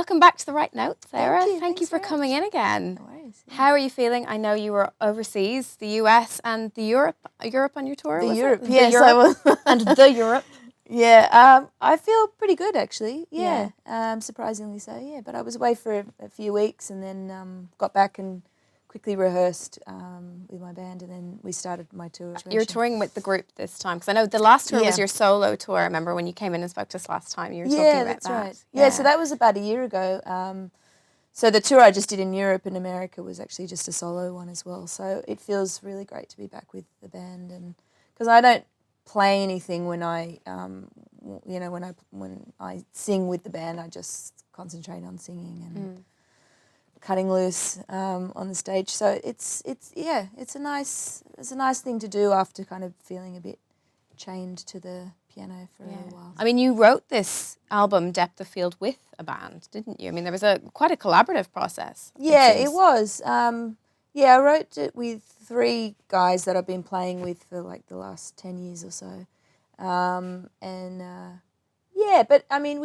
Welcome back to The Right Note, Sarah. Thank you for coming in again. No worries. Yeah. How are you feeling? I know you were overseas, the US and the Europe on your tour, was it? Yes, I was. And the Europe. Yeah, I feel pretty good actually. Yeah, surprisingly so. Yeah, but I was away for a few weeks and then got back and quickly rehearsed with my band, and then we started my tour. You're touring with the group this time, because I know the last tour was Yeah. your solo tour. I remember when you came in and spoke to us last time, you were talking about that's that. right. Yeah, so that was about a year ago. So the tour I just did in Europe and America was actually just a solo one as well. So it feels really great to be back with the band, and because I don't play anything when I, when I sing with the band, I just concentrate on singing and cutting loose on the stage. So it's a nice thing to do after kind of feeling a bit chained to the piano for a little while. I mean, you wrote this album, Depth of Field, with a band, didn't you? I mean, there was quite a collaborative process. Yeah, it was. I wrote it with 3 guys that I've been playing with for like the last 10 years or so. But I mean,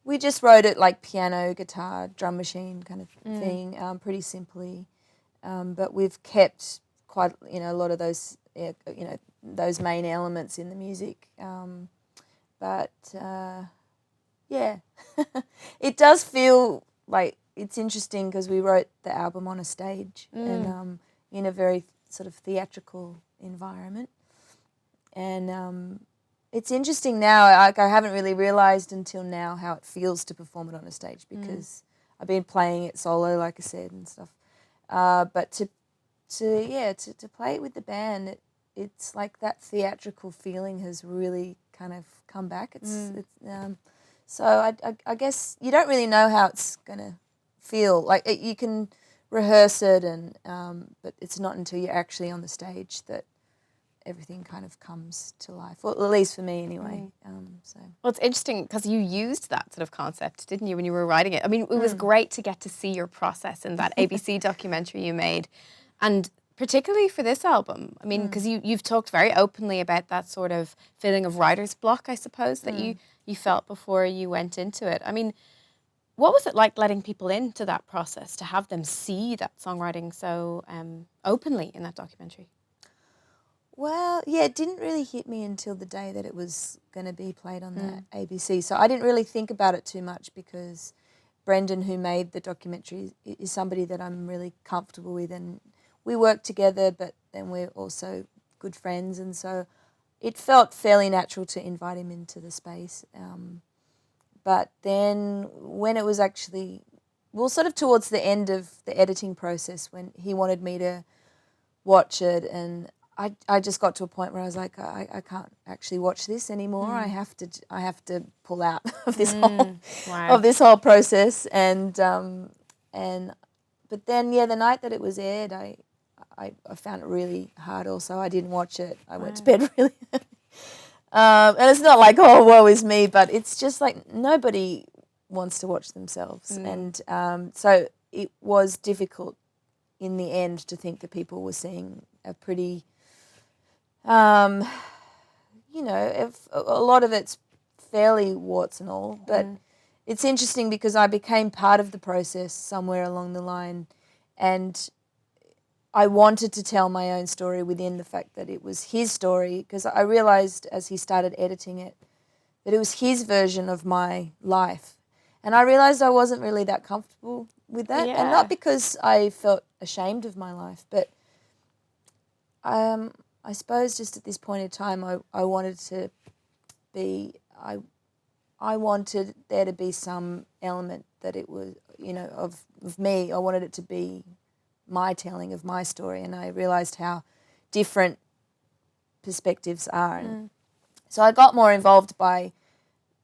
we just wrote it like piano, guitar, drum machine kind of thing, pretty simply. But we've kept quite, a lot of those, those main elements in the music. It does feel like it's interesting because we wrote the album on a stage and in a very sort of theatrical environment. And it's interesting now, I haven't really realised until now how it feels to perform it on a stage, because I've been playing it solo, like I said, and stuff. But to play it with the band, it's like that theatrical feeling has really kind of come back. So I guess you don't really know how it's going to feel. Like you can rehearse it, but it's not until you're actually on the stage that everything kind of comes to life. Well, at least for me anyway. Well, it's interesting because you used that sort of concept, didn't you, when you were writing it? I mean, it was great to get to see your process in that ABC documentary you made. And particularly for this album, I mean, because you've talked very openly about that sort of feeling of writer's block, I suppose, that you felt before you went into it. I mean, what was it like letting people into that process, to have them see that songwriting so openly in that documentary? Well, yeah, it didn't really hit me until the day that it was going to be played on the ABC. So I didn't really think about it too much, because Brendan, who made the documentary, is somebody that I'm really comfortable with, and we work together, but then we're also good friends, and so it felt fairly natural to invite him into the space. But then when it was actually, well, sort of towards the end of the editing process, when he wanted me to watch it, and I just got to a point where I was like, I can't actually watch this anymore. I have to pull out of this whole process. And but then the night that it was aired, I found it really hard. Also, I didn't watch it. I went to bed really early. And it's not like, oh, woe is me, but it's just like nobody wants to watch themselves, and so it was difficult in the end to think that people were seeing a pretty. If a lot of it's fairly warts and all, but it's interesting because I became part of the process somewhere along the line, and I wanted to tell my own story within the fact that it was his story, because I realised as he started editing it that it was his version of my life, and I realised I wasn't really that comfortable with that, and not because I felt ashamed of my life, but I suppose just at this point in time, I wanted to be, I wanted there to be some element that it was, of me. I wanted it to be my telling of my story, and I realised how different perspectives are. And so I got more involved by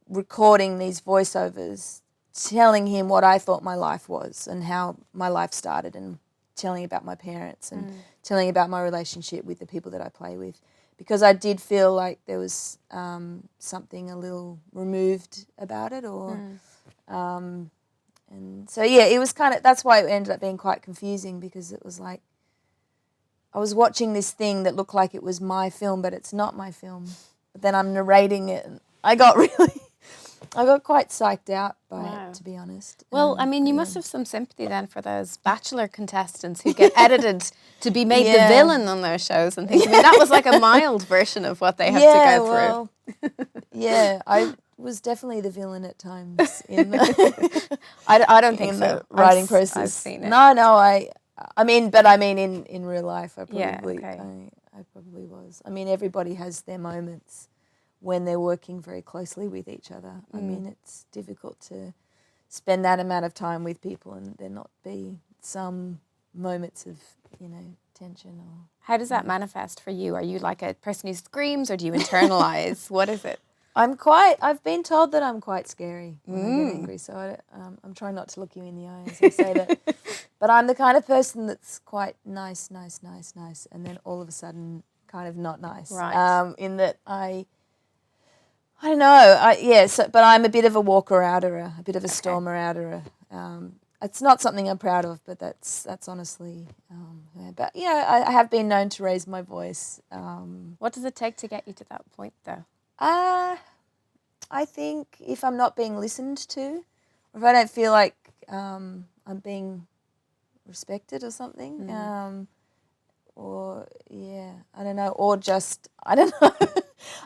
recording these voiceovers, telling him what I thought my life was and how my life started, and telling about my parents and telling about my relationship with the people that I play with, because I did feel like there was something a little removed about it, and so it was kind of, that's why it ended up being quite confusing, because it was like I was watching this thing that looked like it was my film, but it's not my film. But then I'm narrating it, and I got really I got quite psyched out by Wow. it, to be honest. Well, I mean, you must have some sympathy then for those Bachelor contestants who get edited to be made the villain on those shows and things. I mean, that was like a mild version of what they have to go through. Yeah, I was definitely the villain at times in the, I don't think in so. the writing process. I've seen it. No, I mean in real life, I probably, I probably was. I mean, everybody has their moments when they're working very closely with each other. I mean, it's difficult to spend that amount of time with people and there not be some moments of, tension or. How does that manifest for you? Are you like a person who screams, or do you internalize? What is it? I've been told that I'm quite scary when I get angry, so I'm trying not to look you in the eye as I say that. But I'm the kind of person that's quite nice, and then all of a sudden kind of not nice. Right. In that I don't know. But I'm a bit of a walker-outer, a bit of a stormer-outer. It's not something I'm proud of, but that's honestly. But I have been known to raise my voice. What does it take to get you to that point, though? I think if I'm not being listened to, or if I don't feel like I'm being respected or something, I don't know, or just I don't know.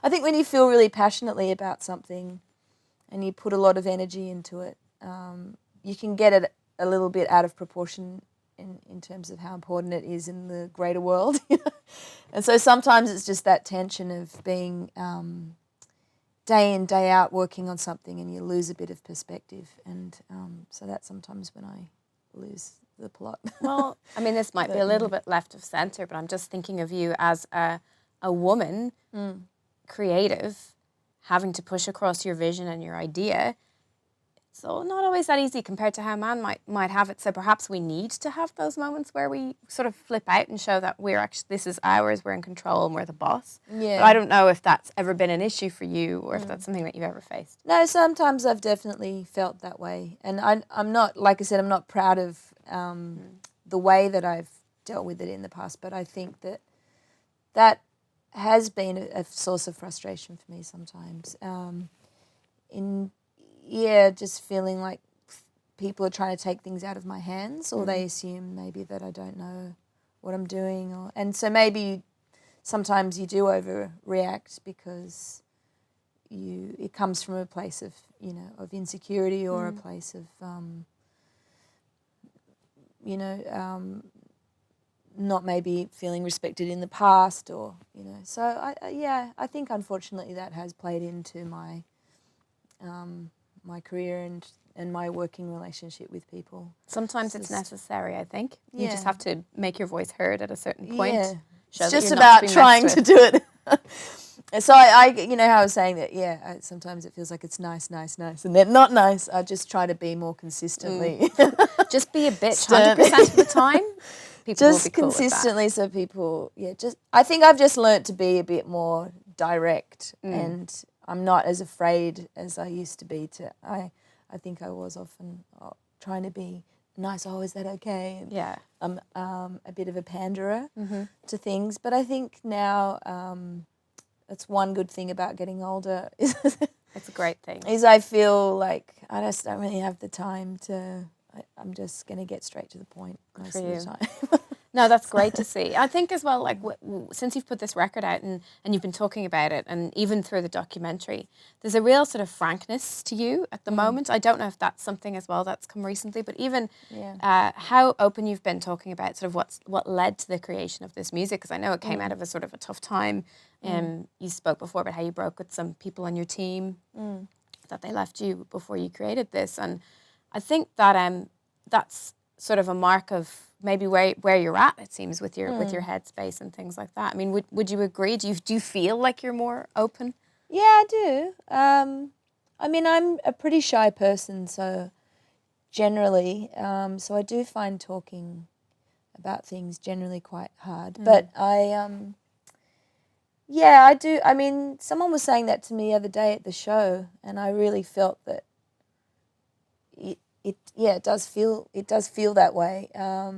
I think when you feel really passionately about something, and you put a lot of energy into it, you can get it a little bit out of proportion in terms of how important it is in the greater world. And so sometimes it's just that tension of being day in, day out working on something and you lose a bit of perspective. And so that's sometimes when I lose the plot. Well, I mean, this might be a little bit left of centre, but I'm just thinking of you as a woman, creative, having to push across your vision and your idea. So not always that easy compared to how a man might have it. So perhaps we need to have those moments where we sort of flip out and show that this is ours, we're in control and we're the boss. Yeah. But I don't know if that's ever been an issue for you or if that's something that you've ever faced. No, sometimes I've definitely felt that way. And I'm not, like I said, I'm not proud of the way that I've dealt with it in the past, but I think that has been a source of frustration for me sometimes. Just feeling like people are trying to take things out of my hands, or they assume maybe that I don't know what I'm doing, and so maybe sometimes you do overreact because it comes from a place of of insecurity or a place of not maybe feeling respected in the past, or so I think unfortunately that has played into my my career and my working relationship with people. Sometimes it's necessary, I think. You just have to make your voice heard at a certain point. Yeah. It's just about trying to do it. So I how I was saying that, sometimes it feels like it's nice, and then not nice. I just try to be more consistently. Just be a bitch 100% of the time. People will be cool consistently with that. so people, I think I've just learnt to be a bit more direct and I'm not as afraid as I used to be I think I was often trying to be nice. Oh, is that okay? And I'm a bit of a panderer to things, but I think now that's one good thing about getting older. It's a great thing. Is I feel like I just don't really have the time to. I'm just going to get straight to the point most of the time. No, that's great to see. I think as well, like since you've put this record out and you've been talking about it, and even through the documentary, there's a real sort of frankness to you at the moment. I don't know if that's something as well that's come recently, but even how open you've been talking about sort of what led to the creation of this music, because I know it came out of a sort of a tough time. You spoke before about how you broke with some people on your team, that they left you before you created this, and I think that that's sort of a mark of maybe where you're at, it seems, with your headspace and things like that. I mean, would you agree? Do you feel like you're more open? Yeah, I do. I mean, I'm a pretty shy person, so generally, so I do find talking about things generally quite hard. But I do. I mean, someone was saying that to me the other day at the show, and I really felt that it does feel that way. I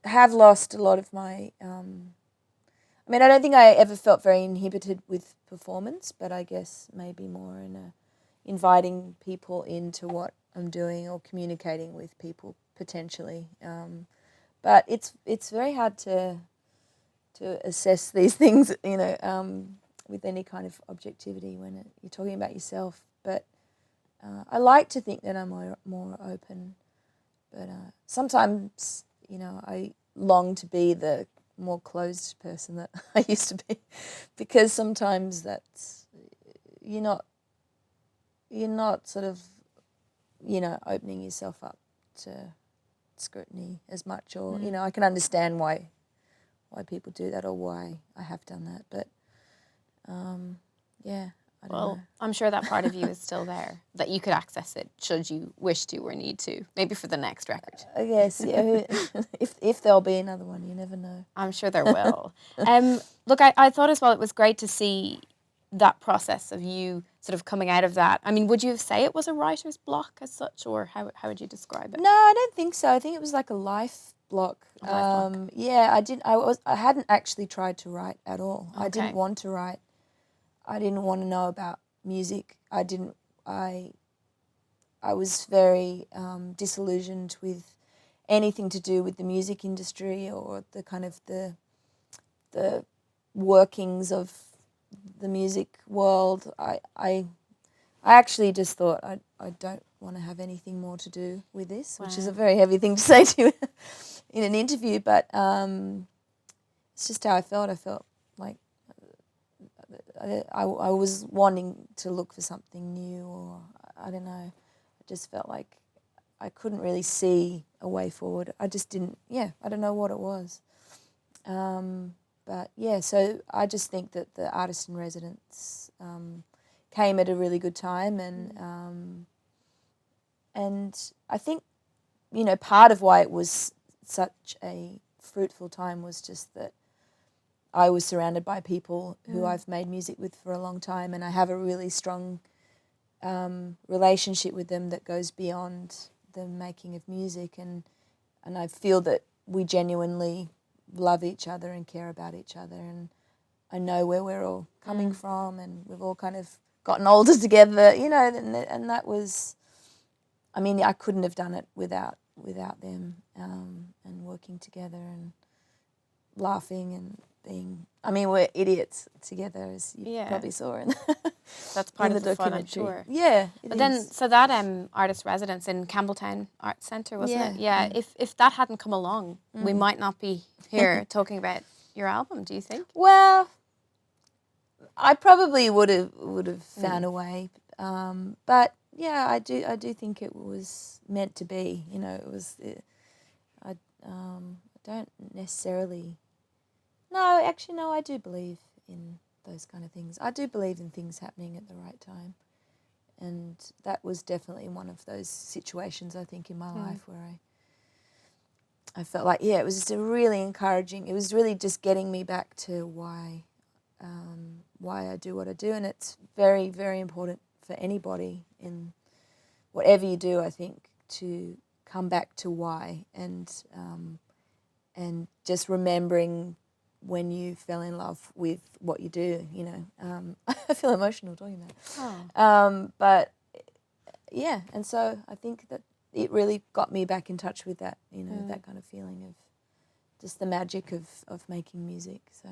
have lost a lot of my. I mean, I don't think I ever felt very inhibited with performance, but I guess maybe more in inviting people into what I'm doing or communicating with people potentially. But it's very hard to assess these things, with any kind of objectivity when you're talking about yourself. But I like to think that I'm more open. But sometimes, I long to be the more closed person that I used to be, because sometimes that's you're not sort of opening yourself up to scrutiny as much, or I can understand why people do that or why I have done that, but I don't know. I'm sure that part of you is still there, that you could access it should you wish to or need to, maybe for the next record. I guess, yeah. if there'll be another one, you never know. I'm sure there will. Look, I thought as well it was great to see that process of you sort of coming out of that. I mean, would you say it was a writer's block as such, or how would you describe it? No, I don't think so. I think it was like a life block. Yeah, I hadn't actually tried to write at all. Okay. I didn't want to write. I didn't want to know about music. I was very disillusioned with anything to do with the music industry or the kind of the workings of the music world. I actually just thought I don't want to have anything more to do with this, which is a very heavy thing to say to you in an interview, but it's just how I felt. I felt like I was wanting to look for something new, or I don't know. I just felt like I couldn't really see a way forward. I just didn't, I don't know what it was. But yeah, so I just think that the Artist in Residence came at a really good time, and I think, part of why it was such a fruitful time was just that I was surrounded by people who I've made music with for a long time, and I have a really strong relationship with them that goes beyond the making of music, and I feel that we genuinely love each other and care about each other, and I know where we're all coming from, and we've all kind of gotten older together, and that was, I mean, I couldn't have done it without them, and working together and laughing and being, I mean, we're idiots together, as you probably saw in that's part in of the the fun, I'm documentary. sure. Yeah, but then, so that artist residence in Campbelltown Arts Centre, wasn't it? Yeah. If that hadn't come along, we might not be here talking about your album. Do you think? Well, I probably would have found a way, but yeah, I do think it was meant to be. It was. I don't necessarily. No, actually, no. I do believe in those kind of things. I do believe in things happening at the right time, and that was definitely one of those situations, I think, in my life where I felt like, it was just a really encouraging. It was really just getting me back to why I do what I do, and it's very, very important for anybody in whatever you do, I think, to come back to why, and just remembering when you fell in love with what you do, I feel emotional talking about it. But yeah, and so I think that it really got me back in touch with that, that kind of feeling of just the magic of making music. So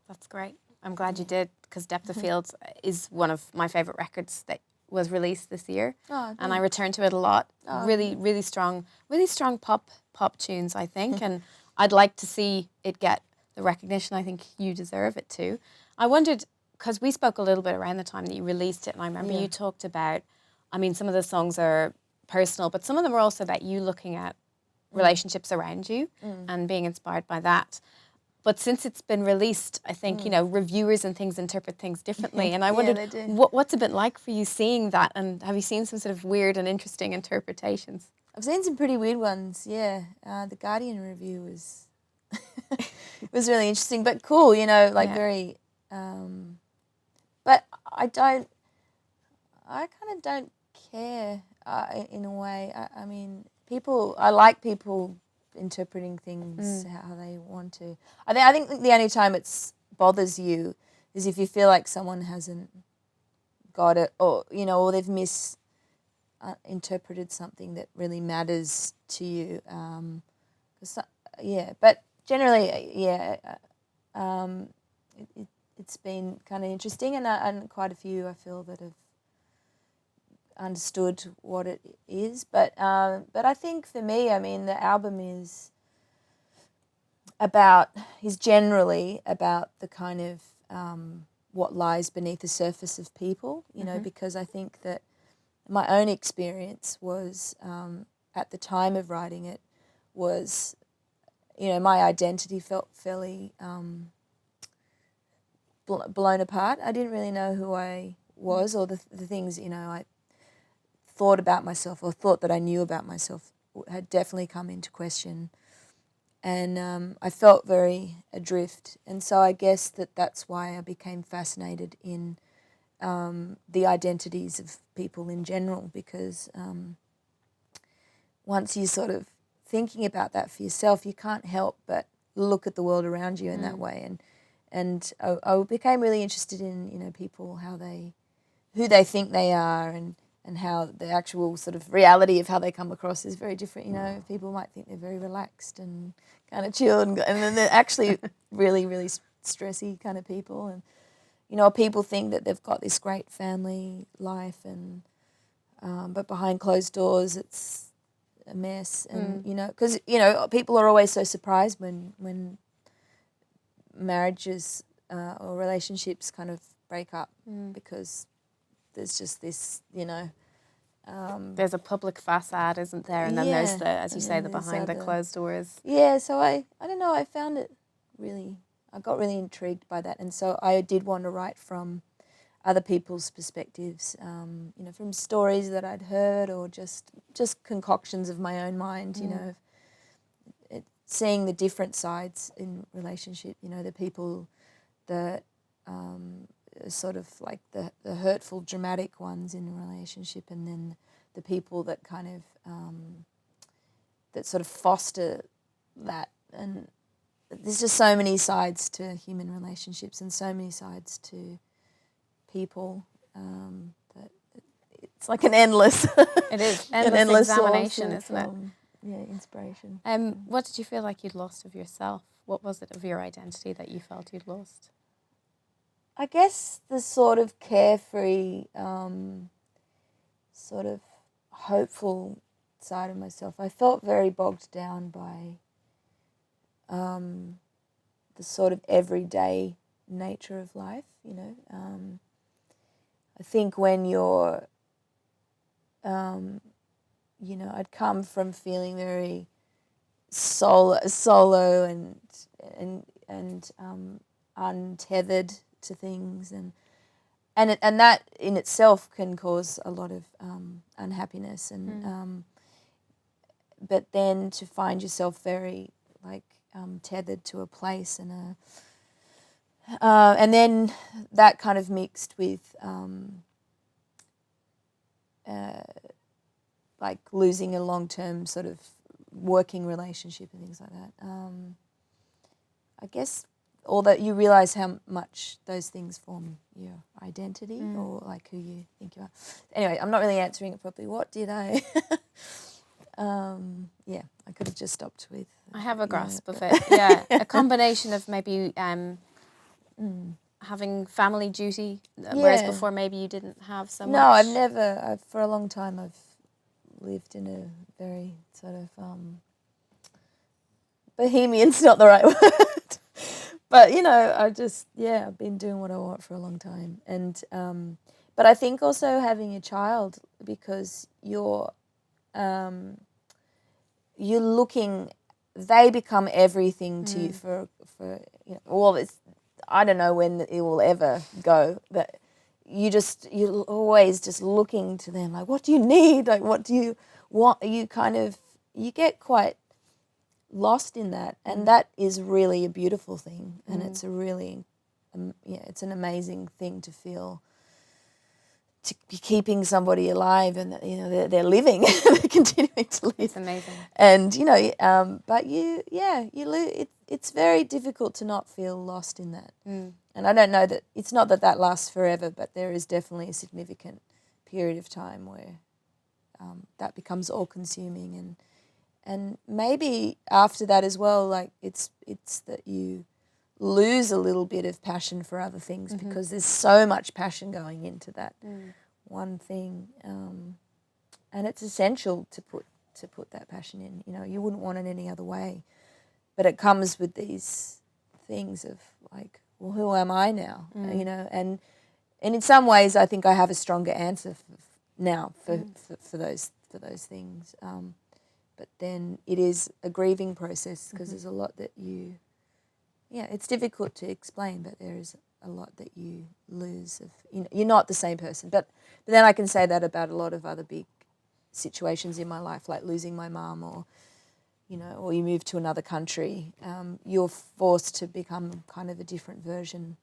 that's great. I'm glad you did, because Depth of Field is one of my favourite records that was released this year, and I return to it a lot. Really strong pop tunes, I think, and I'd like to see it get the recognition I think you deserve it too. I wondered, because we spoke a little bit around the time that you released it, and I remember you talked about, I mean, some of the songs are personal, but some of them are also about you looking at relationships around you and being inspired by that. But since it's been released, I think, reviewers and things interpret things differently. And I wondered, what's it been like for you seeing that? And have you seen some sort of weird and interesting interpretations? I've seen some pretty weird ones, yeah. The Guardian review was was really interesting, but cool, very... but I kind of don't care in a way. I mean, I like people interpreting things how they want to. I think the only time it's bothers you is if you feel like someone hasn't got it, or or they've misinterpreted something that really matters to you. But generally, it's been kind of interesting, and quite a few I feel that have understood what it is. But I think for me, I mean, the album is generally about the kind of what lies beneath the surface of people, because I think that my own experience was at the time of writing it was, my identity felt fairly blown apart. I didn't really know who I was, or the things, I thought about myself or thought that I knew about myself had definitely come into question. And I felt very adrift. And so I guess that's why I became fascinated in the identities of people in general, because once you sort of thinking about that for yourself, you can't help but look at the world around you in that way. And I became really interested in, people, who they think they are, and how the actual sort of reality of how they come across is very different. People might think they're very relaxed and kind of chilled, and then they're actually really, really stressy kind of people. And, people think that they've got this great family life, and but behind closed doors it's a mess. And, because, people are always so surprised when marriages or relationships kind of break up, because there's just this, there's a public facade, isn't there? And then there's the, as you say, the behind the closed doors. Yeah, so I don't know, I found it really, I got really intrigued by that. And so I did want to write from other people's perspectives, from stories that I'd heard, or just concoctions of my own mind, seeing the different sides in relationship, the people that sort of like the hurtful, dramatic ones in a relationship, and then the people that kind of that sort of foster that. And there's just so many sides to human relationships, and so many sides to people, that it's like an endless it is endless examination, isn't it? Inspiration. What did you feel like you'd lost of yourself? What was it of your identity that you felt you'd lost? I guess the sort of carefree, sort of hopeful side of myself. I felt very bogged down by the sort of everyday nature of life, I think when you're, I'd come from feeling very solo and untethered to things, and that in itself can cause a lot of unhappiness, and but then to find yourself very tethered to a place, and then that kind of mixed with losing a long-term sort of working relationship and things like that. I guess all that you realise how much those things form your identity, or who you think you are. Anyway, I'm not really answering it properly. What did I? I could have just stopped with. I have a grasp of it. Yeah, a combination of maybe having family duty, whereas before maybe you didn't have so much. No, I've never. For a long time, I've lived in a very sort of bohemian's not the right word, but I've been doing what I want for a long time, and but I think also having a child, because you're looking, they become everything to you for all this. I don't know when it will ever go, but you're always just looking to them, like, what do you need? Like, what do you want? You get quite lost in that, and that is really a beautiful thing, and it's a really, it's an amazing thing to feel to be keeping somebody alive, and you know they're living, they're continuing to live. It's amazing. And you know, but you lose. It's very difficult to not feel lost in that. And I don't know that it's not that lasts forever, but there is definitely a significant period of time where that becomes all consuming, and maybe after that as well, like it's that you lose a little bit of passion for other things because there's so much passion going into that one thing, and it's essential to put that passion in. You know, you wouldn't want it any other way, but it comes with these things of like, well, who am I now? You know, and in some ways, I think I have a stronger answer now for those things. But then it is a grieving process because there's a lot that you. Yeah, it's difficult to explain, but there is a lot that you lose. You're not the same person. But then I can say that about a lot of other big situations in my life, like losing my mum, or or you move to another country. You're forced to become kind of a different version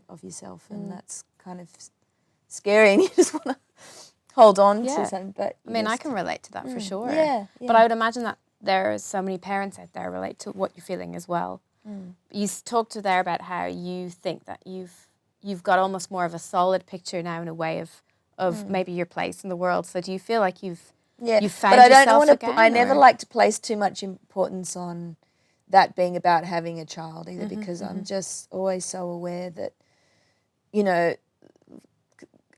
of yourself, and that's kind of scary. And you just want to hold on to something. But I mean, I can relate to that for sure. Yeah. But I would imagine that there are so many parents out there relate to what you're feeling as well. You talked there about how you think that you've got almost more of a solid picture now in a way of maybe your place in the world. So do you feel like you've found but I yourself don't want to. again? I never like to place too much importance on that being about having a child either, because I'm just always so aware that,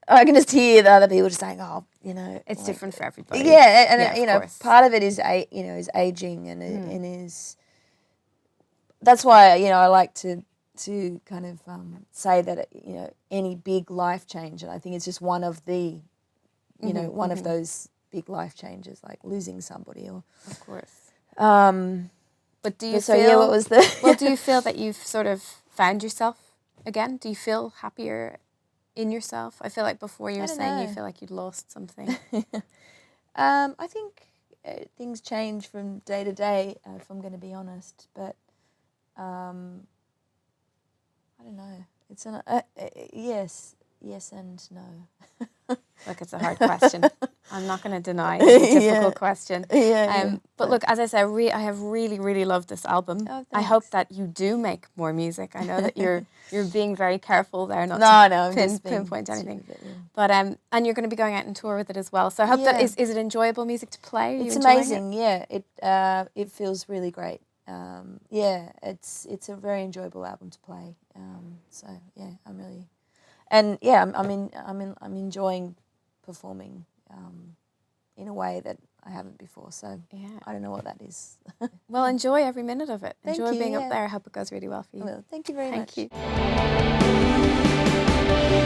I can just hear the other people just saying, "Oh, it's like, different for everybody." Yeah, and course. part of it is is aging and is. That's why I like to kind of say that any big life change, and I think it's just one of the one of those big life changes, like losing somebody, or of course. But do you so feel? What was the? Well, do you feel that you've sort of found yourself again? Do you feel happier in yourself? I feel like before you were saying you feel like you'd lost something. I think things change from day to day, if I'm going to be honest, but. I don't know. It's yes and no. Look, it's a hard question. I'm not going to deny it's a difficult question. But look, as I said, I have really, really loved this album. Oh, I hope that you do make more music. I know that you're being very careful there, not to pinpoint anything. But and you're going to be going out on tour with it as well. So I hope that is it enjoyable music to play? It's amazing. It feels really great. It's a very enjoyable album to play. So yeah, I'm really, and yeah, I'm enjoying performing in a way that I haven't before. So yeah, I don't know what that is. Well, enjoy every minute of it. Thank enjoy you, being up there. I hope it goes really well for you. Well, thank you very much. Thank you.